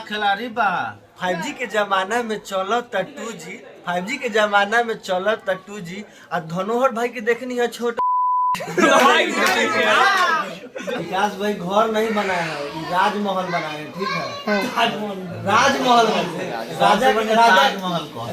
खिलाड़ी बा 5G के जमाना में चलत 2G 5G के जमाना में चलत 2G और धनोहर भाई के देखनी है छोटा विकास भाई घर नहीं बनाया है, राजमहल बनाए हैं। ठीक है, राजमहल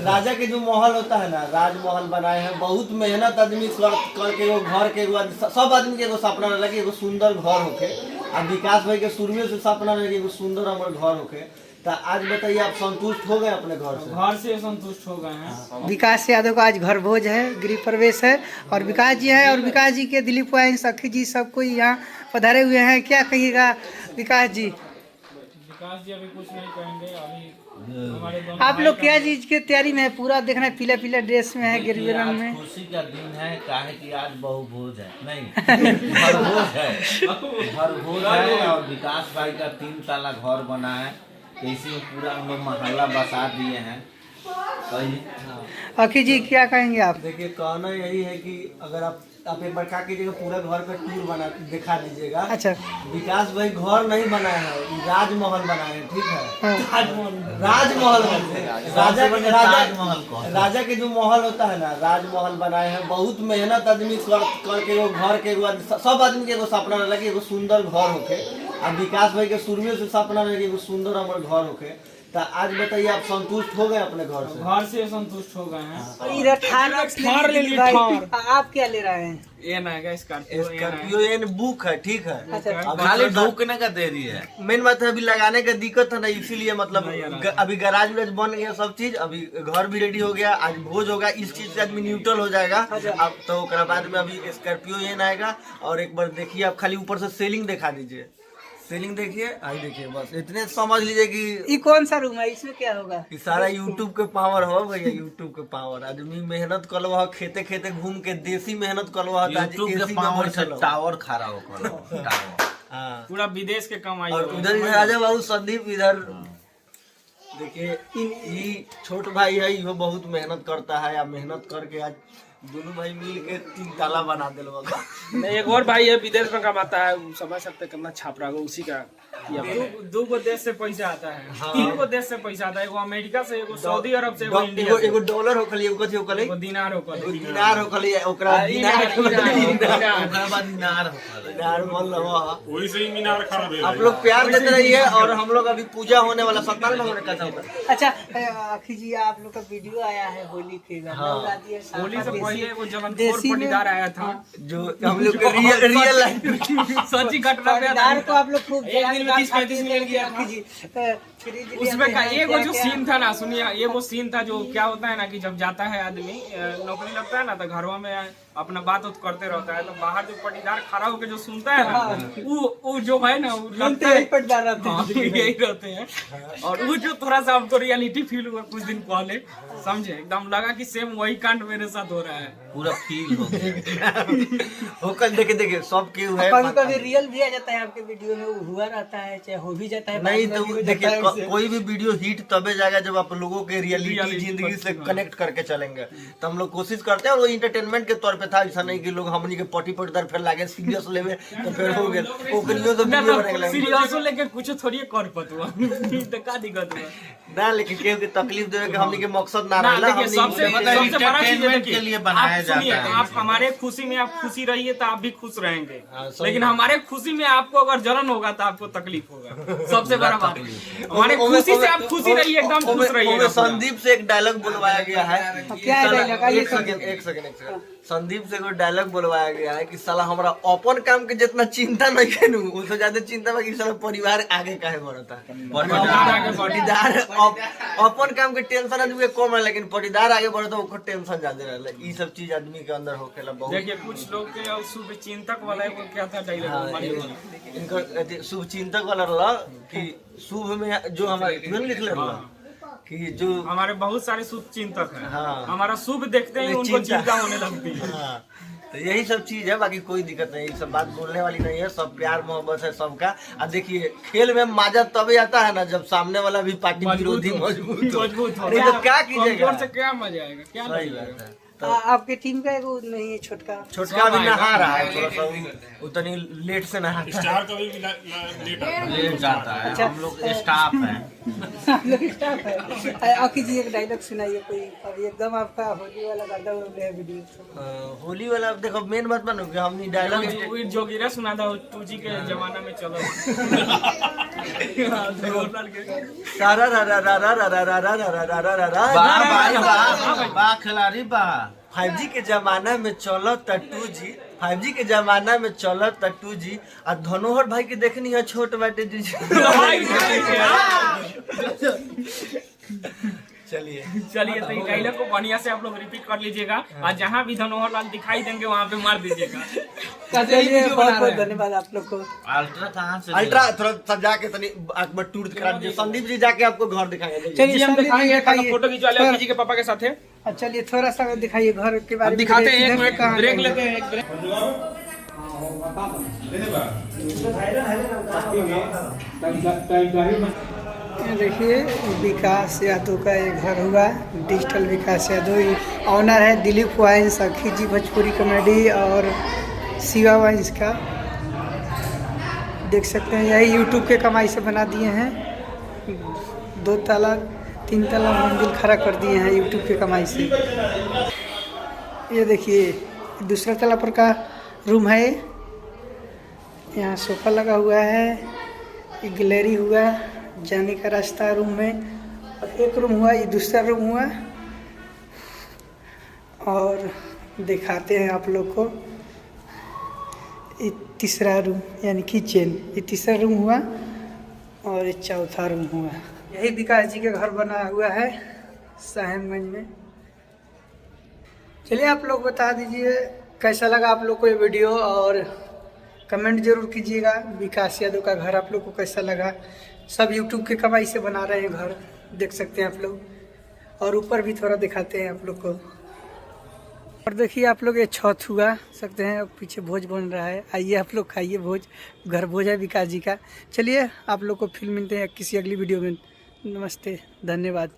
राजा के जो महल होता है ना, राजमहल बनाए हैं। बहुत मेहनत आदमी करके वो घर के सब आदमी के एगो सपना रहा कि एगो सुंदर घर होके। अब विकास भाई के शुरू से सपना रहे कि एगो सुंदर हमारे घर होके। तो आज बताइए, आप संतुष्ट हो गए अपने घर से? घर से संतुष्ट हो गए हैं। विकास यादव का आज घर भोज है, गृह प्रवेश है और विकास जी है, और विकास जी के दिलीप वाइन सखी जी सब कोई यहाँ पधारे हुए हैं। क्या कहिएगा विकास जी? विकास जी अभी कुछ नहीं कहेंगे। अभी हमारे दोनों आप लोग क्या चीज की तैयारी में है? पूरा देखना है, पीला पीला ड्रेस में है, गिरवे रंग में। खुशी का दिन है, काहे कि आज बहुभोज है, नहीं भरभोज है और विकास भाई का 3 ताला घर बना है। इसी में पूरा हम लोग महल्ला बसा दिए हैं। अखी जी क्या कहेंगे आप? देखिए, कहना यही है कि अगर आप एक बार क्या कीजिएगा, पूरा घर का टूर बना दिखा दीजिएगा। अच्छा, विकास भाई घर नहीं बनाया है, राजमहल बनाए हैं। ठीक है, राजमहल राजा के जो महल होता है ना, राजमहल बनाए हैं। बहुत मेहनत आदमी करके वो घर के सब आदमी के एगो सपना रहा कि एगो सुंदर घर होके। अब विकास भाई के शुरू से सपना रहे कि एगो सुंदर हमारे घर होके। तो आज बताइए, आप संतुष्ट हो गए अपने घर से? घर से संतुष्ट हो गए हैं। इधर थार ले ली भाई। आप क्या ले रहे हैं? ये ना स्कॉर्पियो एन बुक है। ठीक है, अच्छा, खाली ढूकने का देरी है। मेन बात है, अभी लगाने का दिक्कत है ना, इसीलिए मतलब अभी गैराज वैराज बन गया, सब चीज अभी घर भी रेडी हो गया। आज भोज होगा, इस चीज से आदमी न्यूट्रल हो जाएगा। अब तो बाद में अभी स्कॉर्पियो एन आएगा। और एक बार देखिए, आप खाली ऊपर से सेलिंग दिखा दीजिए, सेलिंग देखिए, आई देखिए, बस इतने समझ लीजिए कि ये कौन सा रूम है, इसमें क्या होगा? ये सारा यूट्यूब के पावर हो भैया, यूट्यूब के पावर। आदमी मेहनत कर लो, खेते खेते घूम के देसी मेहनत कर लो, टावर खड़ा हो पूरा विदेश के कमाई। और उधर राजा बाबू संदीप इधर देखिए, ये छोट भाई है, ये बहुत मेहनत करता है। या मेहनत करके आज दोनों भाई मिल के 3 ताला बना दिल। एक और भाई है, विदेश में कमाता है, समझ सकते कितना छाप रहा है उसी का। दो गो देश से पैसा आता है। हाँ। 3 गो देश से पैसा आता है, एगो अमेरिका से, एगो सऊदी अरब से, एगो इंडिया से। एगो डॉलर होखली, एगो कथि होखली, एगो दिनार होखली, दिनार होखली, ओकरा दिनार वही से ही मीनार खड़ा है। आप लोग प्यार देते रहिए। और हम लोग अभी पूजा होने वाला सत्यनारायण भगवान का था। अच्छा अखी जी, आप लोग का वीडियो आया है होली के। होली से पहले एगो जबलपुर पटीदार आया था, जो हम लोग के रियल लाइफ सच्ची घटना पे तो आप लोग खूब 30-35 मिनट गया था। उसमें का एगो जो सीन था ना, सुनिए, एगो सीन था जो क्या होता है ना कि जब जाता है आदमी नौकरी लगता है ना, तो घरों में अपना बात करते रहता है। तो बाहर जो पटीदार खड़ा होकर जो सुनता है ना, वो जो है ना, वो लगता है पटीदार यही रहते हैं। और वो जो थोड़ा सा हमको रियलिटी फील हुआ कुछ दिन पहले, समझे, एकदम लगा कि सेम वही कांड मेरे साथ हो रहा है। पूरा फील हो गया। देखे सब क्यों है, कभी रियल भी आ जाता है आपके वीडियो में, वो हुआ रहता है चाहे हो भी जाता है। नहीं तो देखिए, कोई भी वीडियो हिट तबे जाएगा जब आप लोगों के रियलिटी जिंदगी से कनेक्ट करके चलेंगे। तो हम लोग कोशिश करते हैं, और वो इंटरटेनमेंट के तौर पे था। ऐसा नहीं कि लोग हमनी के पटी पटीदार फिर लागे सीरियस लेवे तो फिर हो गया ओकरियो तो वीडियो बनेगा। सीरियस लेके कुछ थोड़ी कर पतवा तो का दिक्कत हुआ ना, लेकिन केहू के तकलीफ देवे के हमनी के मकसद ना रहला। देखिए, सबसे बड़ा चीज के लिए बनाया जाता है। आप हमारे खुशी में आप खुशी रहिए तो आप भी खुश रहेंगे, लेकिन हमारे खुशी में आपको अगर जलन होगा तो आपको तकलीफ होगा। सबसे बड़ा बात, हमारे खुशी से आप खुशी रहिए, एकदम खुश रहिए। संदीप से एक डायलॉग बुलवाया गया है। क्या डायलॉग? एक सेकंड। संदीप से कोई डायलॉग बुलवाया गया है कि साला हमारा अपन काम के जितना चिंता नहीं है, उससे ज्यादा चिंता है कि साला परिवार आगे काहे बढ़ता है। पटीदार अपन काम के टेंशन आदमी के कम है, लेकिन पटीदार आगे बढ़ता है, उसको टेंशन ज्यादा रहता है। ये सब चीज आदमी के अंदर होखेला बहुत। देखिए, कुछ लोग के शुभ चिंतक वाला वो क्या था डायलॉग, इनका शुभ चिंतक वाला रहा कि शुभ में जो हमारे लिख ले कि जो हमारे बहुत सारे शुभ चिंतक हैं। हाँ। हमारा शुभ देखते ही उनको चिंता होने लगती है। हाँ। तो यही सब चीज है, बाकी कोई दिक्कत नहीं, सब बात बोलने वाली नहीं है। सब प्यार मोहब्बत है सबका। अब देखिए, खेल में मजा तभी आता है ना जब सामने वाला भी पार्टी विरोधी मजबूत हो। तो क्या कीजिएगा, क्या मजा आएगा, क्या सही बात है। आपके टीम का एगो नहीं है छोटका छोटका भी नहा रहा है, थोड़ा सा उतनी लेट से नहा स्टार कभी भी लेट आता है। लेट जाता है। हम लोग स्टाफ हैं। आप लोग स्टाफ है। आखिर जी एक डायलॉग सुनाइए कोई, अभी एकदम आपका होली वाला गाता हुआ वीडियो। होली वाला देखो मेन बात बनो कि हमने डायलॉग जोगिरा सुना था 2G के जमाना में चलो सारा रा रा रा रा रा रा रा रा रा रा रा रा रा वाह खिलाड़ी वाह 5G के जमाना में चलो त 2G 5G के जमाना में चलो त 2G और धनोहर भाई के देखनी है छोट बाटे जी। चलिए चलिए तो ये डायलॉग को बढ़िया से आप लोग रिपीट कर लीजिएगा और जहाँ भी धनोहर लाल दिखाई देंगे वहाँ पे मार दीजिएगा। चलिए बहुत बहुत धन्यवाद आप लोग को। अल्ट्रा कहाँ से अल्ट्रा थोड़ा सजा के तनी अकबर टूर करा दीजिए। संदीप जी जाके आपको घर दिखाएंगे। चलिए जी हम संदीप जी दिखाएंगे दिखाइए। फोटो खिंचवा ले जी के पापा के साथ है। चलिए थोड़ा सा दिखाइए घर के बारे में। दिखाते हैं, एक इधर से मिनट कहाँ ब्रेक जाएंगे? लेते हैं, एक ब्रेक। ये देखिए विकास यादव का ये घर हुआ, डिजिटल विकास यादव। ये ऑनर है दिलीप वाइन्स, अखी जी भोजपुरी कॉमेडी और शिवा वाइन्स का। देख सकते हैं यही यूट्यूब के कमाई से बना दिए हैं। 2 ताला 3 ताला मंजिल खड़ा कर दिए हैं यूट्यूब के कमाई से। ये देखिए दूसरा तला पर का रूम है। यहाँ सोफा लगा हुआ है, ये गैलरी हुआ, जाने का रास्ता रूम में, और एक रूम हुआ, ये दूसरा रूम हुआ। और दिखाते हैं आप लोग को ये तीसरा रूम यानी किचन, ये तीसरा रूम हुआ और ये चौथा रूम हुआ। यही विकास जी का घर बना हुआ है साहेबगंज में। चलिए आप लोग बता दीजिए कैसा लगा आप लोग को ये वीडियो, और कमेंट जरूर कीजिएगा विकास यादव का घर आप लोग को कैसा लगा। सब यूट्यूब के कमाई से बना रहे हैं घर, देख सकते हैं आप लोग। और ऊपर भी थोड़ा दिखाते हैं आप लोग को। और देखिए आप लोग ये छत हुआ सकते हैं, पीछे भोज बन रहा है। आइए आप लोग खाइए भोज, घर भोज है विकास जी का। चलिए आप लोग को फिर मिलते हैं किसी अगली वीडियो में। नमस्ते, धन्यवाद।